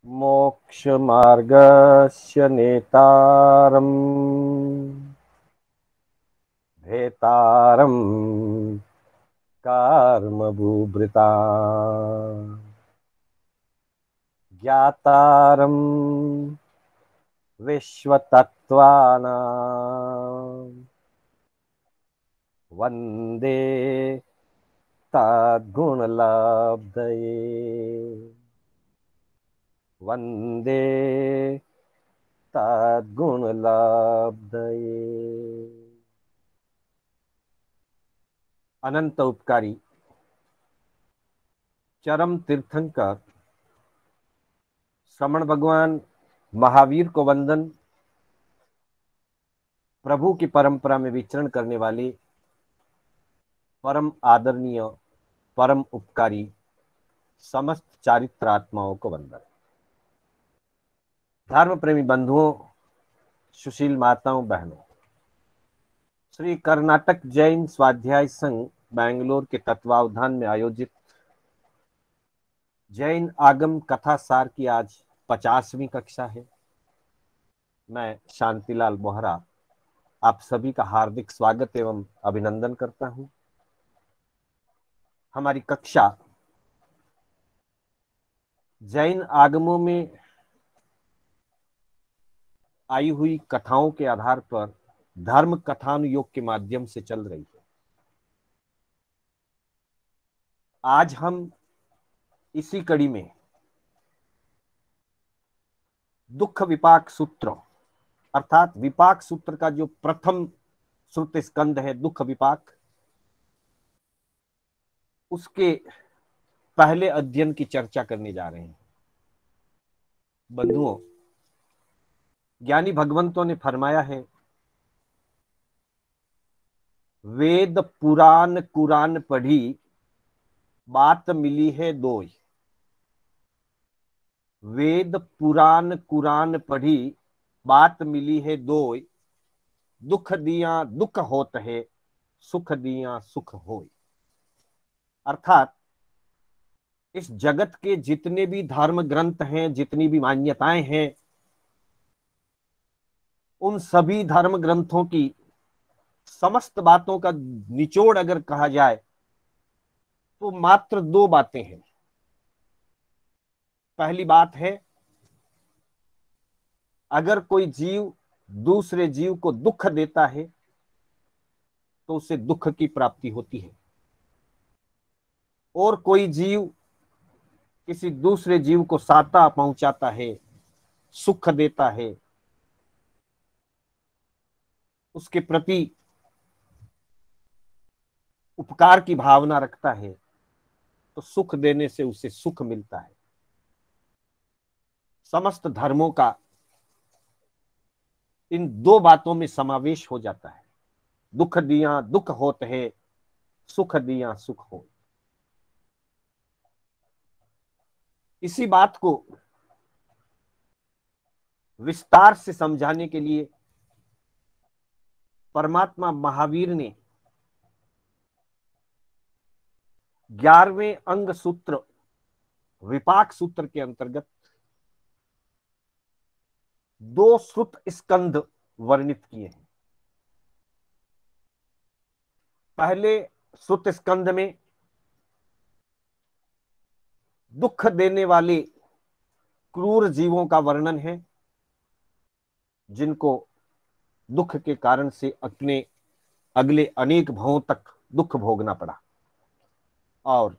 मोक्षमार्गस्य नेतारम् भेतारम् कर्मभूभृता ज्ञातारम् विश्वतत्त्वानां वन्दे तद्गुणलब्धये वन्दे तद्गुणलब्धये। अनंत उपकारी चरम तीर्थंकर श्रमण भगवान महावीर को वंदन। प्रभु की परंपरा में विचरण करने वाले परम आदरणीय परम उपकारी समस्त चारित्र आत्माओं को वंदन। धर्म प्रेमी बंधुओं, सुशील माताओं, बहनों, श्री कर्नाटक जैन स्वाध्याय संघ बैंगलोर के तत्वावधान में आयोजित जैन आगम कथा सार की आज 50वीं कक्षा है। मैं शांतिलाल बोहरा आप सभी का हार्दिक स्वागत एवं अभिनंदन करता हूं। हमारी कक्षा जैन आगमों में आई हुई कथाओं के आधार पर धर्म कथानुयोग के माध्यम से चल रही है। आज हम इसी कड़ी में दुख विपाक सूत्र अर्थात विपाक सूत्र का जो प्रथम श्रुत स्कंद है दुख विपाक, उसके पहले अध्ययन की चर्चा करने जा रहे हैं। बंधुओं, ज्ञानी भगवंतों ने फरमाया है, वेद पुराण कुरान पढ़ी बात मिली है दोय। वेद पुराण कुरान पढ़ी बात मिली है दोय। दुख दिया दुख होत है, सुख दिया सुख होय। अर्थात इस जगत के जितने भी धर्म ग्रंथ हैं, जितनी भी मान्यताएं हैं, उन सभी धर्म ग्रंथों की समस्त बातों का निचोड़ अगर कहा जाए तो मात्र दो बातें हैं। पहली बात है, अगर कोई जीव दूसरे जीव को दुख देता है तो उसे दुख की प्राप्ति होती है, और कोई जीव किसी दूसरे जीव को साता पहुंचाता है, सुख देता है, उसके प्रति उपकार की भावना रखता है, तो सुख देने से उसे सुख मिलता है। समस्त धर्मों का इन दो बातों में समावेश हो जाता है। दुख दिया दुख होत है, सुख दिया सुख हो। इसी बात को विस्तार से समझाने के लिए परमात्मा महावीर ने 11वें अंग सूत्र विपाक सूत्र के अंतर्गत दो श्रुत स्कंद वर्णित किए हैं। पहले श्रुत स्कंद में दुख देने वाले क्रूर जीवों का वर्णन है, जिनको दुख के कारण से अपने अगले अनेक भवों तक दुख भोगना पड़ा। और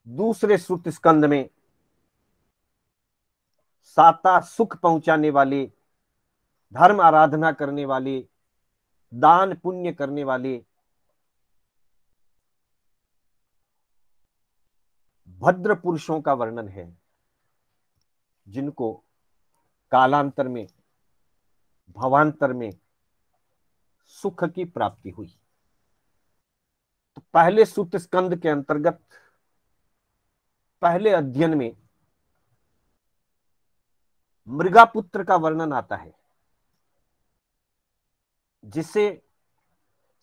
दूसरे श्रुत स्कंद में साता सुख पहुंचाने वाले, धर्म आराधना करने वाले, दान पुण्य करने वाले भद्र पुरुषों का वर्णन है, जिनको कालांतर में भवांतर में सुख की प्राप्ति हुई। तो पहले सूत स्कंद के अंतर्गत पहले अध्ययन में मृगापुत्र का वर्णन आता है, जिसे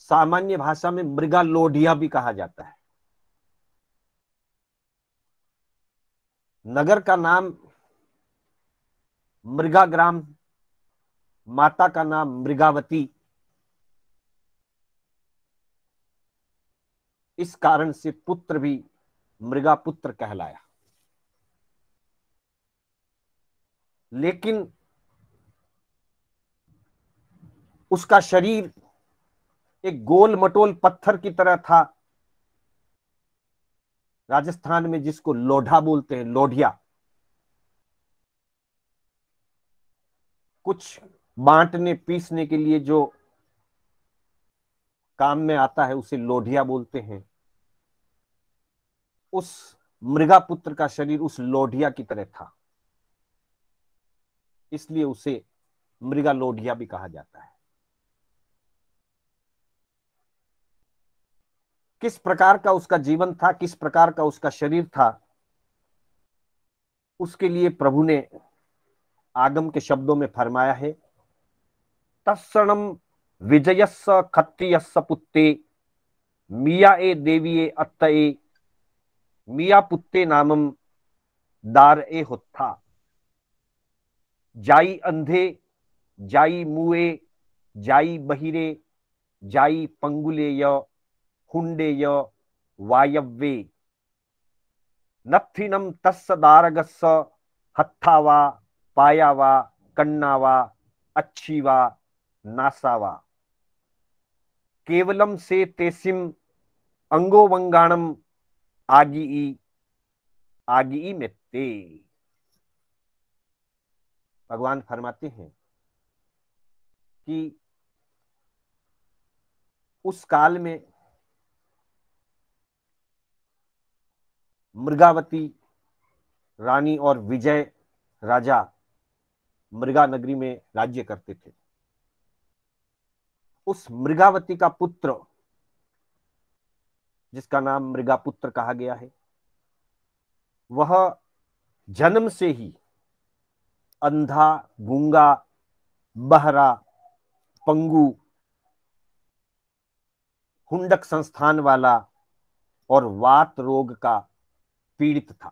सामान्य भाषा में मृगा लोढ़िया भी कहा जाता है। नगर का नाम मृगा ग्राम, माता का नाम मृगावती, इस कारण से पुत्र भी मृगापुत्र कहलाया। लेकिन उसका शरीर एक गोल मटोल पत्थर की तरह था, राजस्थान में जिसको लोढ़ा बोलते हैं, लोढ़िया। कुछ बांटने पीसने के लिए जो काम में आता है उसे लोढ़िया बोलते हैं। उस मृगापुत्र का शरीर उस लोढ़िया की तरह था, इसलिए उसे मृगा लोढ़िया भी कहा जाता है। किस प्रकार का उसका जीवन था, किस प्रकार का उसका शरीर था, उसके लिए प्रभु ने आगम के शब्दों में फरमाया है, तत्सणम विजयस्स खत्तियस्स पुत्ते मिया ए देवीये अत्तए मिया पुत्ते नामम दार ए होत्था। जाई अंधे, जाई मुए, जाई बहिरे, जाई पंगुलेय हुंडेय वायव्ये नत्थिनम तस्स दारगस्स हत्थावा पायावा कन्नावा अच्छीवा नासावा केवलम से तेसिम अंगोवंगाणम आगी आगी में ते। भगवान फरमाते हैं कि उस काल में मृगावती रानी और विजय राजा मृगा नगरी में राज्य करते थे। उस मृगावती का पुत्र, जिसका नाम मृगापुत्र कहा गया है, वह जन्म से ही अंधा, गूंगा, बहरा, पंगु, हुंडक संस्थान वाला और वात रोग का पीड़ित था।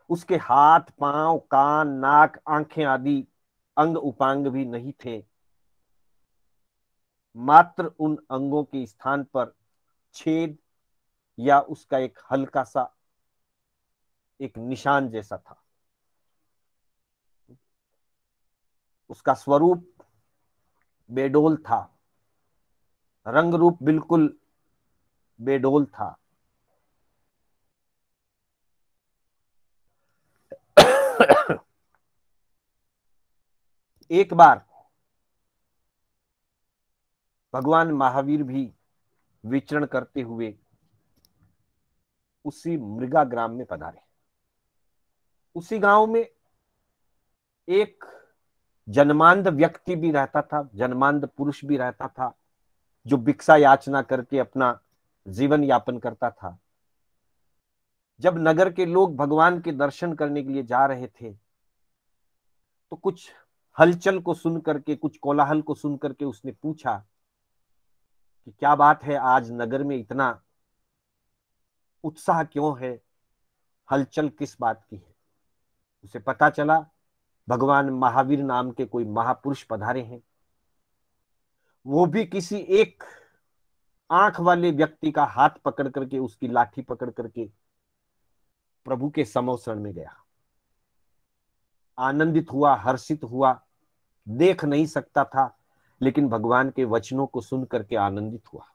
उसके हाथ, पांव, कान, नाक, आंखें आदि अंग उपांग भी नहीं थे। मात्र उन अंगों के स्थान पर छेद या उसका एक हल्का सा एक निशान जैसा था। उसका स्वरूप बेडोल था, रंग रूप बिल्कुल बेडोल था। एक बार भगवान महावीर भी विचरण करते हुए उसी मृगा ग्राम में पधारे। उसी गांव में एक जन्मांध व्यक्ति भी रहता था, जन्मांध पुरुष भी रहता था, जो भिक्षा याचना करके अपना जीवन यापन करता था। जब नगर के लोग भगवान के दर्शन करने के लिए जा रहे थे तो कुछ हलचल को सुन करके, कुछ कोलाहल को सुन करके उसने पूछा कि क्या बात है, आज नगर में इतना उत्साह क्यों है, हलचल किस बात की है। उसे पता चला भगवान महावीर नाम के कोई महापुरुष पधारे हैं, वो भी किसी एक आंख वाले व्यक्ति का हाथ पकड़ करके, उसकी लाठी पकड़ करके प्रभु के समोसरण में गया। आनंदित हुआ, हर्षित हुआ, देख नहीं सकता था, लेकिन भगवान के वचनों को सुन करके आनंदित हुआ।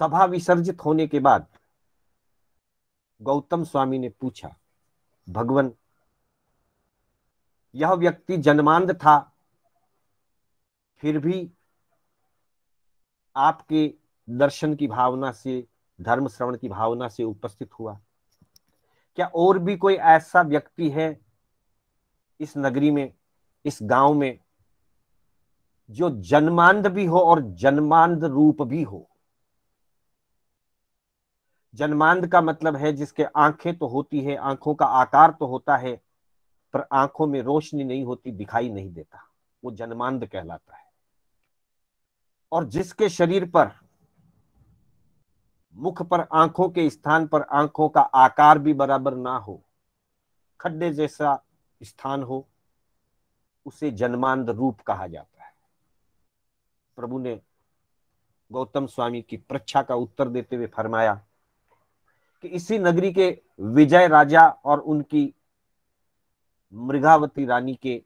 सभा विसर्जित होने के बाद गौतम स्वामी ने पूछा, भगवान, यह व्यक्ति जन्मांध था, फिर भी आपके दर्शन की भावना से, धर्म श्रवण की भावना से उपस्थित हुआ। क्या और भी कोई ऐसा व्यक्ति है इस नगरी में, इस गांव में, जो जन्मांध भी हो और जन्मांध रूप भी हो? जन्मांध का मतलब है जिसके आंखें तो होती है, आंखों का आकार तो होता है, पर आंखों में रोशनी नहीं होती, दिखाई नहीं देता, वो जन्मांध कहलाता है। और जिसके शरीर पर, मुख पर आंखों के स्थान पर आंखों का आकार भी बराबर ना हो, खड्डे जैसा स्थान हो, उसे जन्मांध रूप कहा जाता है। प्रभु ने गौतम स्वामी की परीक्षा का उत्तर देते हुए फरमाया कि इसी नगरी के विजय राजा और उनकी मृगावती रानी के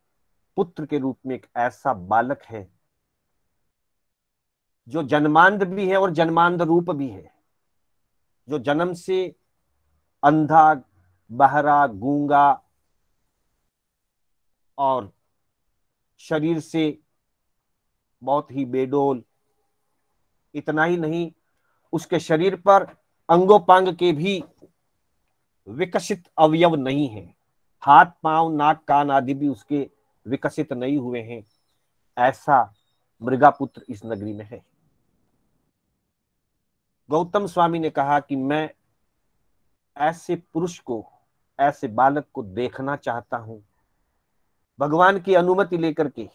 पुत्र के रूप में एक ऐसा बालक है जो जन्मांध भी है और जन्मांध रूप भी है, जो जन्म से अंधा, बहरा, गूंगा और शरीर से बहुत ही बेडोल। इतना ही नहीं, उसके शरीर पर अंगोपांग के भी विकसित अवयव नहीं है। हाथ, पांव, नाक, कान आदि भी उसके विकसित नहीं हुए हैं। ऐसा मृगापुत्र इस नगरी में है। गौतम स्वामी ने कहा कि मैं ऐसे पुरुष को, ऐसे बालक को देखना चाहता हूं। भगवान की अनुमति लेकर के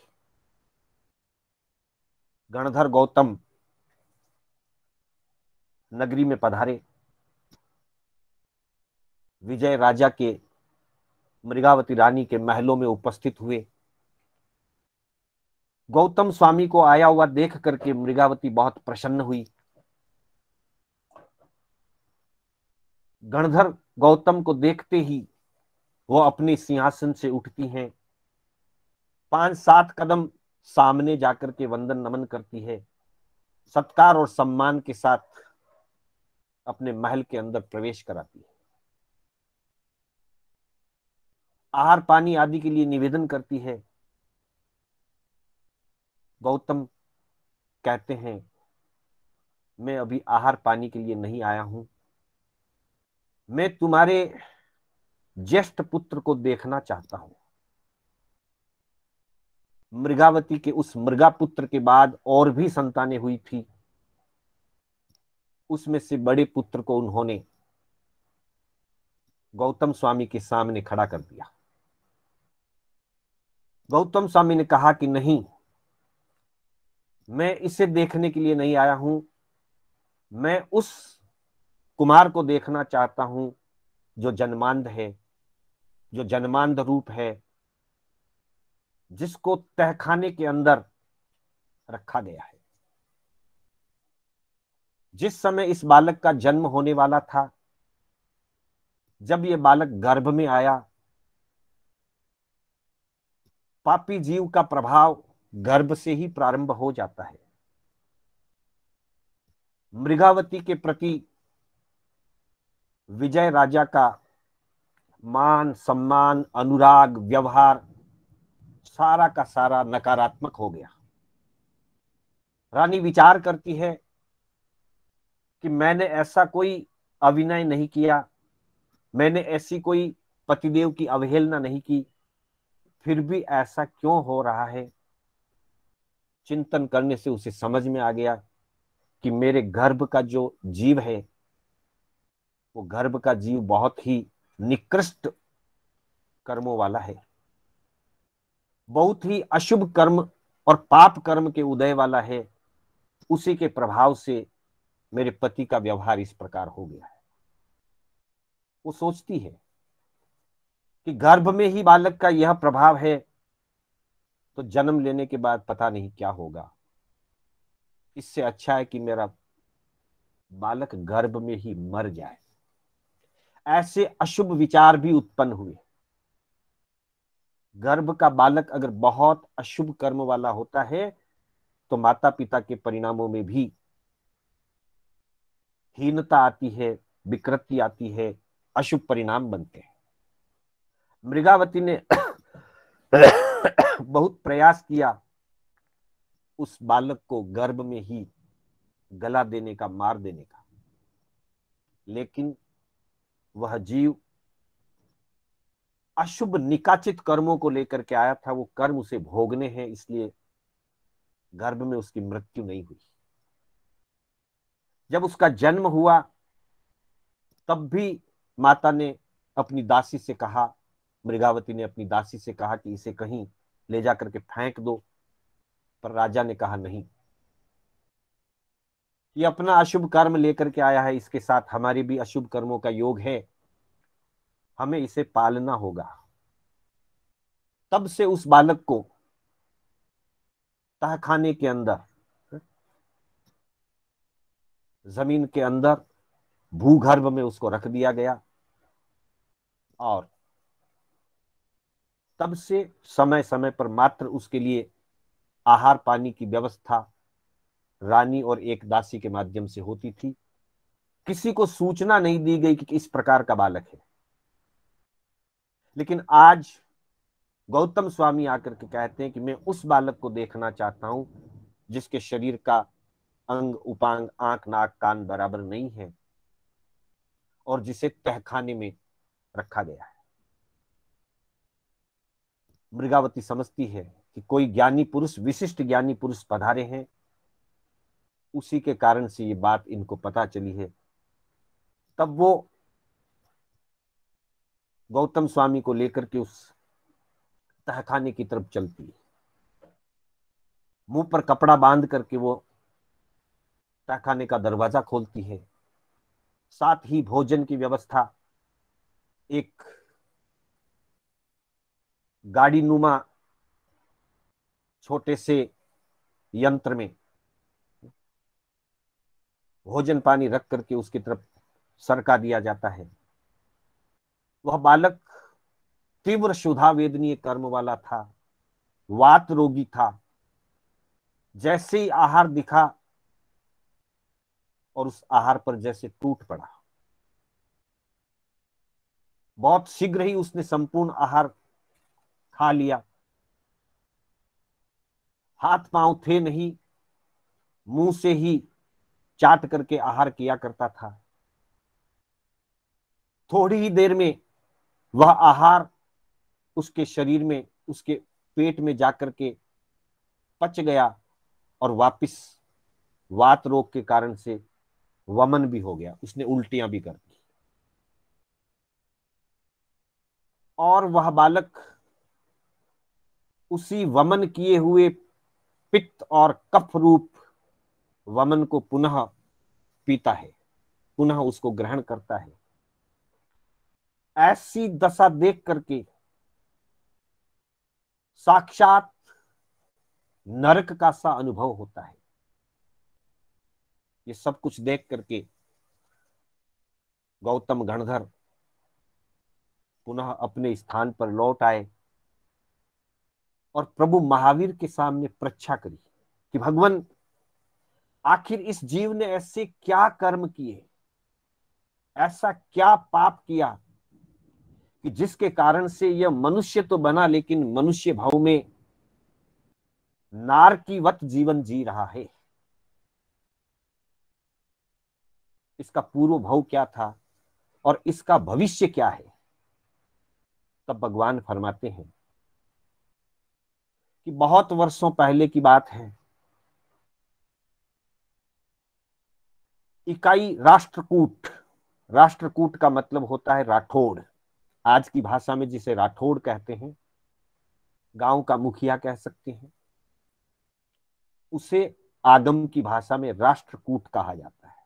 गणधर गौतम नगरी में पधारे। विजय राजा के मृगावती रानी के महलों में उपस्थित हुए। गौतम स्वामी को आया हुआ देख करके मृगावती बहुत प्रसन्न हुई। गणधर गौतम को देखते ही वो अपने सिंहासन से उठती हैं, 5-7 कदम सामने जाकर के वंदन नमन करती है, सत्कार और सम्मान के साथ अपने महल के अंदर प्रवेश कराती है। आहार पानी आदि के लिए निवेदन करती है। गौतम कहते हैं, मैं अभी आहार पानी के लिए नहीं आया हूं, मैं तुम्हारे ज्येष्ठ पुत्र को देखना चाहता हूं। मृगावती के उस मृगा पुत्र के बाद और भी संतानें हुई थी। उसमें से बड़े पुत्र को उन्होंने गौतम स्वामी के सामने खड़ा कर दिया। गौतम स्वामी ने कहा कि नहीं, मैं इसे देखने के लिए नहीं आया हूं, मैं उस कुमार को देखना चाहता हूं जो जन्मांध है, जो जन्मांध रूप है, जिसको तहखाने के अंदर रखा गया है। जिस समय इस बालक का जन्म होने वाला था, जब यह बालक गर्भ में आया, पापी जीव का प्रभाव गर्भ से ही प्रारंभ हो जाता है। मृगावती के प्रति विजय राजा का मान, सम्मान, अनुराग, व्यवहार सारा का सारा नकारात्मक हो गया। रानी विचार करती है कि मैंने ऐसा कोई अभिनय नहीं किया, मैंने ऐसी कोई पतिदेव की अवहेलना नहीं की, फिर भी ऐसा क्यों हो रहा है। चिंतन करने से उसे समझ में आ गया कि मेरे गर्भ का जो जीव है, वो गर्भ का जीव बहुत ही निकृष्ट कर्मों वाला है, बहुत ही अशुभ कर्म और पाप कर्म के उदय वाला है। उसी के प्रभाव से मेरे पति का व्यवहार इस प्रकार हो गया है। वो सोचती है कि गर्भ में ही बालक का यह प्रभाव है, तो जन्म लेने के बाद पता नहीं क्या होगा। इससे अच्छा है कि मेरा बालक गर्भ में ही मर जाए। ऐसे अशुभ विचार भी उत्पन्न हुए। गर्भ का बालक अगर बहुत अशुभ कर्म वाला होता है, तो माता पिता के परिणामों में भी हीनता आती है, विकृति आती है, अशुभ परिणाम बनते हैं। मृगावती ने बहुत प्रयास किया उस बालक को गर्भ में ही गला देने का, मार देने का, लेकिन वह जीव अशुभ निकाचित कर्मों को लेकर के आया था। वो कर्म उसे भोगने हैं, इसलिए गर्भ में उसकी मृत्यु नहीं हुई। जब उसका जन्म हुआ, तब भी माता ने अपनी दासी से कहा, मृगावती ने अपनी दासी से कहा कि इसे कहीं ले जाकर के फेंक दो। पर राजा ने कहा नहीं, ये अपना अशुभ कर्म लेकर के आया है, इसके साथ हमारे भी अशुभ कर्मों का योग है, हमें इसे पालना होगा। तब से उस बालक को तहखाने के अंदर, जमीन के अंदर, भूगर्भ में उसको रख दिया गया। और तब से समय समय पर मात्र उसके लिए आहार पानी की व्यवस्था रानी और एक दासी के माध्यम से होती थी। किसी को सूचना नहीं दी गई कि इस प्रकार का बालक है। लेकिन आज गौतम स्वामी आकर के कहते हैं कि मैं उस बालक को देखना चाहता हूं जिसके शरीर का अंग उपांग, आंख नाक कान बराबर नहीं है और जिसे तहखाने में रखा गया है। मृगावती समझती है कि कोई ज्ञानी पुरुष, विशिष्ट ज्ञानी पुरुष पधारे हैं, उसी के कारण से ये बात इनको पता चली है। तब वो गौतम स्वामी को लेकर के उस तहखाने की तरफ चलती है। मुंह पर कपड़ा बांध करके वो तहखाने का दरवाजा खोलती है। साथ ही भोजन की व्यवस्था एक गाड़ी नुमा छोटे से यंत्र में भोजन पानी रख करके उसकी तरफ सरका दिया जाता है। वह बालक तीव्र क्षुधा वेदनीय कर्म वाला था, वात रोगी था। जैसे ही आहार दिखा और उस आहार पर जैसे टूट पड़ा, बहुत शीघ्र ही उसने संपूर्ण आहार खा लिया। हाथ पांव थे नहीं, मुंह से ही चाट करके आहार किया करता था। थोड़ी ही देर में वह आहार उसके शरीर में, उसके पेट में जाकर के पच गया और वापिस वात रोग के कारण से वमन भी हो गया, उसने उल्टियां भी कर दी। और वह बालक उसी वमन किए हुए पित्त और कफ रूप वमन को पुनः पीता है, पुनः उसको ग्रहण करता है। ऐसी दशा देख करके साक्षात नरक का सा अनुभव होता है। ये सब कुछ देख करके गौतम गणधर पुनः अपने स्थान पर लौट आए और प्रभु महावीर के सामने परीक्षा करी कि भगवान, आखिर इस जीव ने ऐसे क्या कर्म किए, ऐसा क्या पाप किया कि जिसके कारण से यह मनुष्य तो बना लेकिन मनुष्य भाव में नारकीवत जीवन जी रहा है। इसका पूर्व भाव क्या था और इसका भविष्य क्या है। तब भगवान फरमाते हैं कि बहुत वर्षों पहले की बात है। इकाई राष्ट्रकूट, राष्ट्रकूट का मतलब होता है राठौड़। आज की भाषा में जिसे राठौड़ कहते हैं, गांव का मुखिया कह सकते हैं, उसे आदम की भाषा में राष्ट्रकूट कहा जाता है।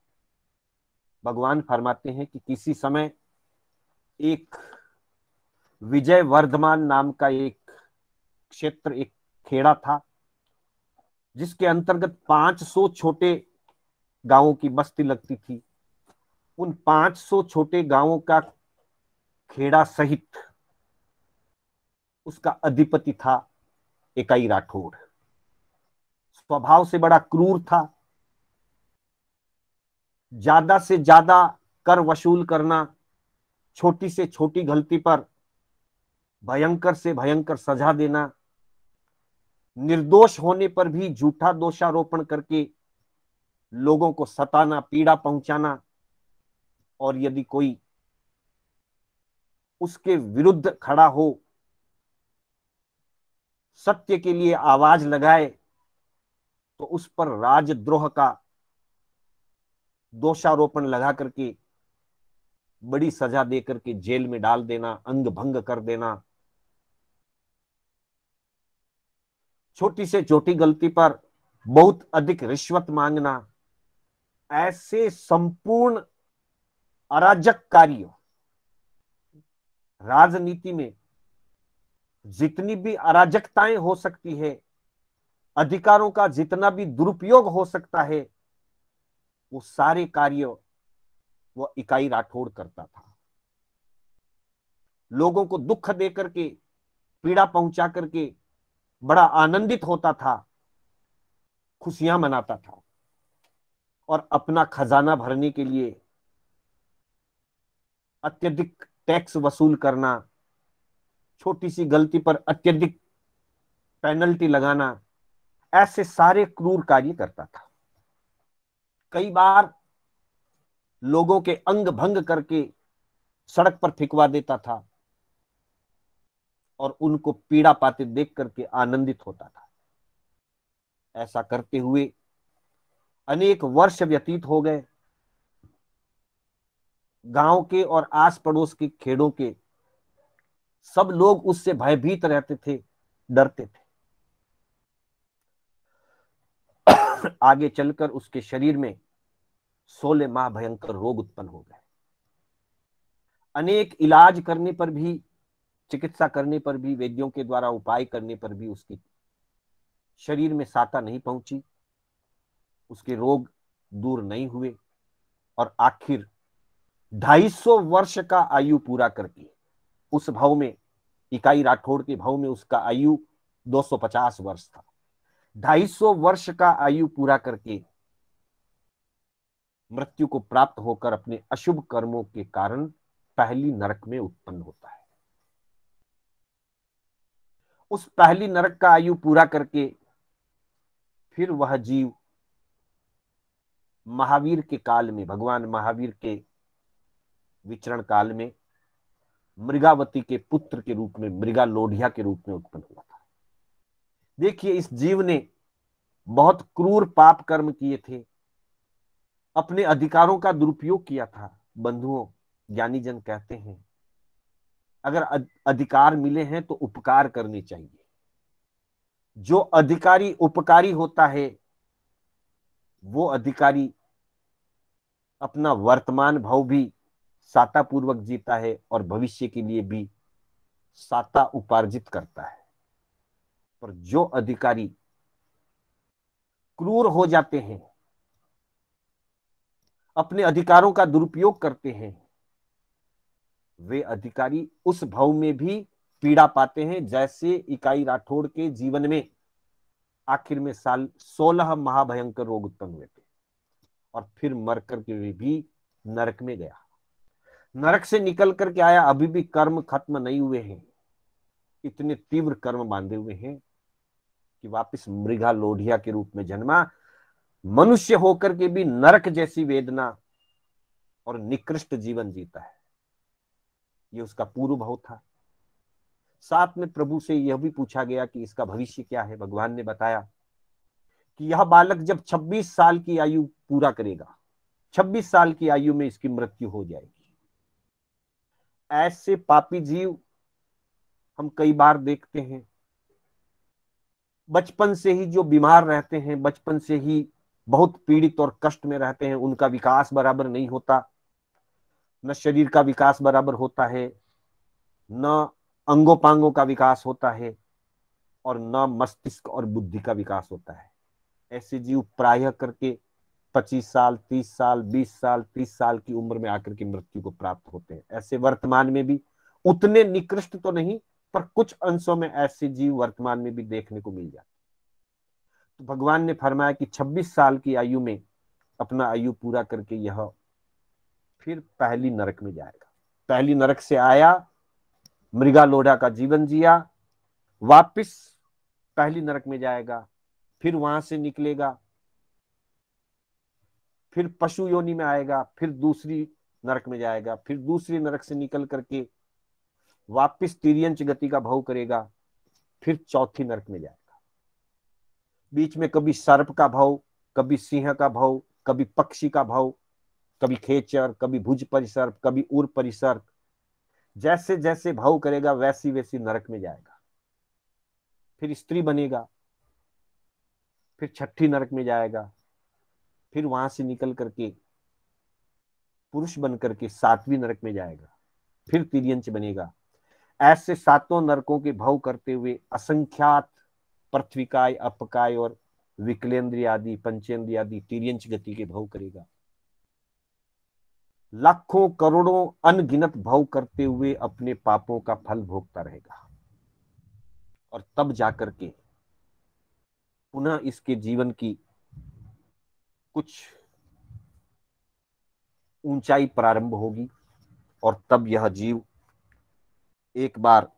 भगवान फरमाते हैं कि किसी समय एक विजय वर्धमान नाम का एक क्षेत्र, एक खेड़ा था, जिसके अंतर्गत 500 छोटे गांवों की बस्ती लगती थी। उन 500 छोटे गांवों का खेड़ा सहित उसका अधिपति था इकाई राठौड़। स्वभाव से बड़ा क्रूर था। ज्यादा से ज्यादा कर वसूल करना, छोटी से छोटी गलती पर भयंकर से भयंकर सजा देना, निर्दोष होने पर भी झूठा दोषारोपण करके लोगों को सताना, पीड़ा पहुंचाना, और यदि कोई उसके विरुद्ध खड़ा हो, सत्य के लिए आवाज लगाए, तो उस पर राजद्रोह का दोषारोपण लगा करके बड़ी सजा दे करके जेल में डाल देना, अंग भंग कर देना, छोटी से छोटी गलती पर बहुत अधिक रिश्वत मांगना, ऐसे संपूर्ण अराजक कार्य राजनीति में जितनी भी अराजकताएं हो सकती है, अधिकारों का जितना भी दुरुपयोग हो सकता है, वो सारे कार्य वो इकाई राठौड़ करता था। लोगों को दुख दे करके, पीड़ा पहुंचा करके बड़ा आनंदित होता था, खुशियां मनाता था, और अपना खजाना भरने के लिए अत्यधिक टैक्स वसूल करना, छोटी सी गलती पर अत्यधिक पेनल्टी लगाना, ऐसे सारे क्रूर कार्य करता था। कई बार लोगों के अंग भंग करके सड़क पर फेंकवा देता था और उनको पीड़ा पाते देख करके आनंदित होता था। ऐसा करते हुए अनेक वर्ष व्यतीत हो गए। गांव के और आस पड़ोस के खेड़ों के सब लोग उससे भयभीत रहते थे, डरते थे। आगे चलकर उसके शरीर में 16 माह भयंकर रोग उत्पन्न हो गए। अनेक इलाज करने पर भी, चिकित्सा करने पर भी, वैद्यों के द्वारा उपाय करने पर भी उसकी शरीर में साता नहीं पहुंची, उसके रोग दूर नहीं हुए, और आखिर 250 वर्ष का आयु पूरा करके, उस भाव में, इकाई राठौड़ के भाव में उसका आयु 250 वर्ष था। 250 वर्ष का आयु पूरा करके मृत्यु को प्राप्त होकर अपने अशुभ कर्मों के कारण पहली नरक में उत्पन्न होता है। उस पहली नरक का आयु पूरा करके फिर वह जीव महावीर के काल में, भगवान महावीर के विचरण काल में मृगावती के पुत्र के रूप में, मृगा लोढ़िया के रूप में उत्पन्न हुआ था। देखिए, इस जीव ने बहुत क्रूर पाप कर्म किए थे, अपने अधिकारों का दुरुपयोग किया था। बंधुओं, ज्ञानी जन कहते हैं, अगर अधिकार मिले हैं तो उपकार करने चाहिए। जो अधिकारी उपकारी होता है, वो अधिकारी अपना वर्तमान भाव भी साता पूर्वक जीता है और भविष्य के लिए भी साता उपार्जित करता है। पर जो अधिकारी क्रूर हो जाते हैं, अपने अधिकारों का दुरुपयोग करते हैं, वे अधिकारी उस भाव में भी पीड़ा पाते हैं। जैसे इकाई राठौड़ के जीवन में आखिर में 16 महाभयंकर रोग उत्पन्न हुए थे, और फिर मर करके भी नरक में गया। नरक से निकल करके आया, अभी भी कर्म खत्म नहीं हुए हैं, इतने तीव्र कर्म बांधे हुए हैं कि वापस मृगा लोढ़िया के रूप में जन्मा, मनुष्य होकर के भी नरक जैसी वेदना और निकृष्ट जीवन जीता है। ये उसका पूर्व भाव था। साथ में प्रभु से यह भी पूछा गया कि इसका भविष्य क्या है। भगवान ने बताया कि यह बालक जब 26 साल की आयु पूरा करेगा, 26 साल की आयु में इसकी मृत्यु हो जाएगी। ऐसे पापी जीव हम कई बार देखते हैं, बचपन से ही जो बीमार रहते हैं, बचपन से ही बहुत पीड़ित और कष्ट में रहते हैं, उनका विकास बराबर नहीं होता। न शरीर का विकास बराबर होता है, न अंगोपांगों का विकास होता है, और न मस्तिष्क और बुद्धि का विकास होता है। ऐसे जीव प्रायः करके 25 साल, 30 साल, 20 साल, 30 साल की उम्र में आकर के मृत्यु को प्राप्त होते हैं। ऐसे वर्तमान में भी, उतने निकृष्ट तो नहीं, पर कुछ अंशों में ऐसे जीव वर्तमान में भी देखने को मिल जाते। तो भगवान ने फरमाया कि 26 साल की आयु में अपना आयु पूरा करके यह फिर पहली नरक में जाएगा। पहली नरक से आया, मृगा लोढ़ा का जीवन जिया, वापिस पहली नरक में जाएगा, फिर वहां से निकलेगा, फिर पशु योनि में आएगा, फिर दूसरी नरक में जाएगा, फिर दूसरी नरक से निकल करके वापिस तिर्यंच गति का भोग करेगा, फिर चौथी नरक में जाएगा। बीच में कभी सर्प का भाव, कभी सिंह का भाव, कभी पक्षी का भाव, कभी खेचर, कभी भुज परिसर्प, कभी उर परिसर्प, जैसे जैसे भाव करेगा वैसी वैसी नरक में जाएगा। फिर स्त्री बनेगा, फिर छठी नरक में जाएगा, फिर वहां से निकल करके पुरुष बन करके 7वीं नरक में जाएगा, फिर तिर्यंच बनेगा। ऐसे सातों नरकों के भव करते हुए असंख्यात पृथ्वीकाय, अपकाय और विकलेंद्रिय आदि, पंचेंद्रिय आदि तिर्यंच गति के भव करेगा। लाखों करोड़ों अनगिनत भव करते हुए अपने पापों का फल भोगता रहेगा, और तब जाकर के पुनः इसके जीवन की कुछ ऊंचाई प्रारंभ होगी, और तब यह जीव एक बार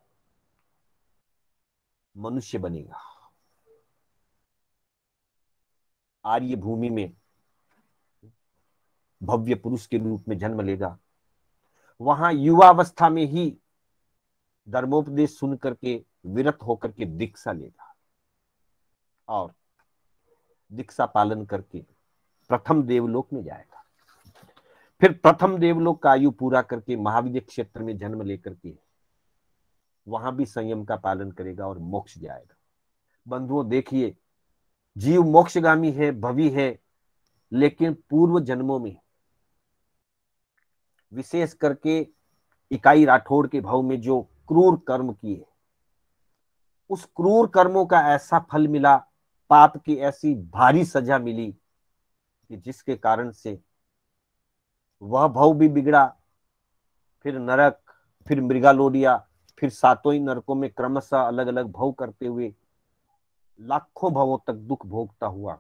मनुष्य बनेगा, आर्य भूमि में भव्य पुरुष के रूप में जन्म लेगा। वहां युवावस्था में ही धर्मोपदेश सुन करके विरत होकर के दीक्षा लेगा, और दीक्षा पालन करके प्रथम देवलोक में जाएगा। फिर प्रथम देवलोक का आयु पूरा करके महाविद्य क्षेत्र में जन्म लेकर के वहां भी संयम का पालन करेगा और मोक्ष जाएगा। बंधुओं देखिए, जीव मोक्षगामी है, भवी है, लेकिन पूर्व जन्मों में विशेष करके इकाई राठौड़ के भाव में जो क्रूर कर्म किए, उस क्रूर कर्मों का ऐसा फल मिला, पाप की ऐसी भारी सजा मिली कि जिसके कारण से वह भव भी बिगड़ा, फिर नरक, फिर मृगालोडिया, फिर सातों ही नरकों में क्रमशः अलग अलग भव करते हुए लाखों भवों तक दुख भोगता हुआ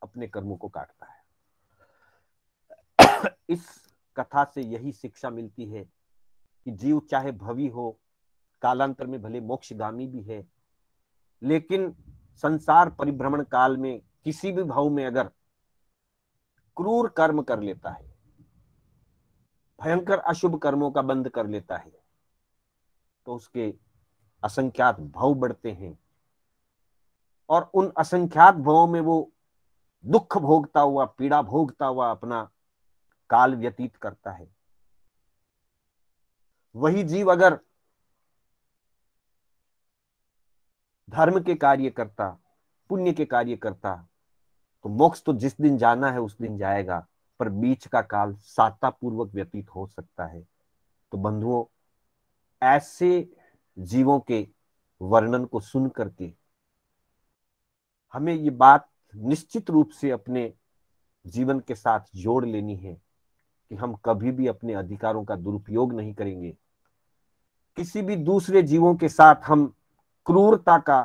अपने कर्मों को काटता है। इस कथा से यही शिक्षा मिलती है कि जीव चाहे भवी हो, कालांतर में भले मोक्षगामी भी है, लेकिन संसार परिभ्रमण काल में किसी भी भाव में अगर क्रूर कर्म कर लेता है, भयंकर अशुभ कर्मों का बंध कर लेता है, तो उसके असंख्यात भव बढ़ते हैं, और उन असंख्यात भवों में वो दुख भोगता हुआ, पीड़ा भोगता हुआ अपना काल व्यतीत करता है। वही जीव अगर धर्म के कार्य करता, पुण्य के कार्य करता, तो मोक्ष तो जिस दिन जाना है उस दिन जाएगा, पर बीच का काल साता पूर्वक व्यतीत हो सकता है। तो बंधुओं, ऐसे जीवों के वर्णन को सुन करके हमें ये बात निश्चित रूप से अपने जीवन के साथ जोड़ लेनी है कि हम कभी भी अपने अधिकारों का दुरुपयोग नहीं करेंगे। किसी भी दूसरे जीवों के साथ हम क्रूरता का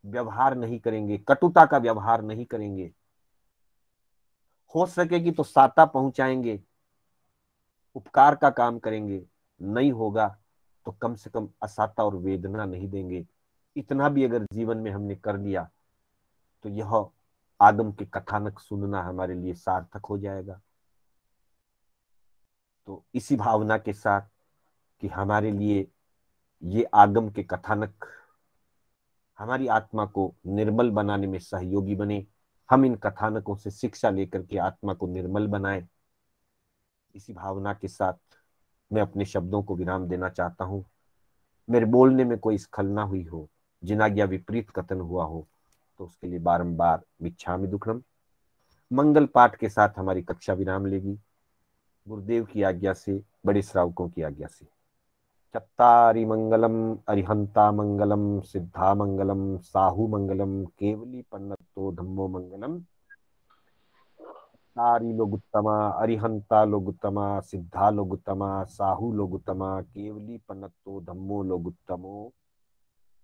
व्यवहार नहीं करेंगे, कटुता का व्यवहार नहीं करेंगे। हो सकेगी तो साता पहुंचाएंगे, उपकार का काम करेंगे, नहीं होगा तो कम से कम असाता और वेदना नहीं देंगे। इतना भी अगर जीवन में हमने कर लिया तो यह आगम के कथानक सुनना हमारे लिए सार्थक हो जाएगा। तो इसी भावना के साथ कि हमारे लिए ये आगम के कथानक हमारी आत्मा को निर्मल बनाने में सहयोगी बने, हम इन कथानकों से शिक्षा लेकर के आत्मा को निर्मल बनाएं। इसी भावना के साथ मैं अपने शब्दों को विराम देना चाहता हूं। मेरे बोलने में कोई स्खलना हुई हो, जिनाज्ञा विपरीत कथन हुआ हो, तो उसके लिए बारंबार मिच्छामि दुक्कडम। मंगल पाठ के साथ हमारी कक्षा विराम लेगी, गुरुदेव की आज्ञा से, बड़े श्रावकों की आज्ञा से। चत्तारि मंगलम अरिहंता मंगलम सिद्धा मंगलम साहू मंगलम केवली पन्नतो धम्मो मंगलम। चत्तारि लोगुत्तमा अरिहंता लोगुत्तमा सिद्धा लोगुत्तमा साहू लोगुत्तमा केवली पन्नतो धम्मो लोगुत्तमो।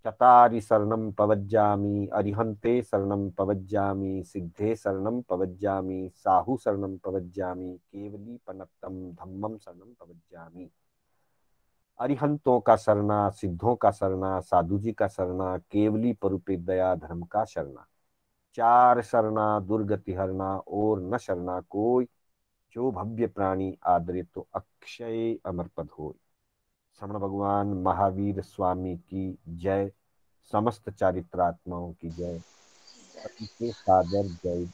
चतारि शरणं पवज्जामि अरिहन्ते शरणं पवज्जामि सिद्धे शरणं पवज्जामि साहू शरणं पवज्जामि केवली पन्नतम धम्मम शरणं पवज्जामि। अरिहंतों का शरणा, सिद्धों का शरणा, साधु जी का शरणा, केवली परुपे दया धर्म का शरणा। चार शरणा दुर्गति हरना और न शरणा कोई, जो भव्य प्राणी आदरे तो अक्षय अमर पद होय। श्रवण भगवान महावीर स्वामी की जय, समस्त चारित्रात्माओं की जय, अति के सादर जय।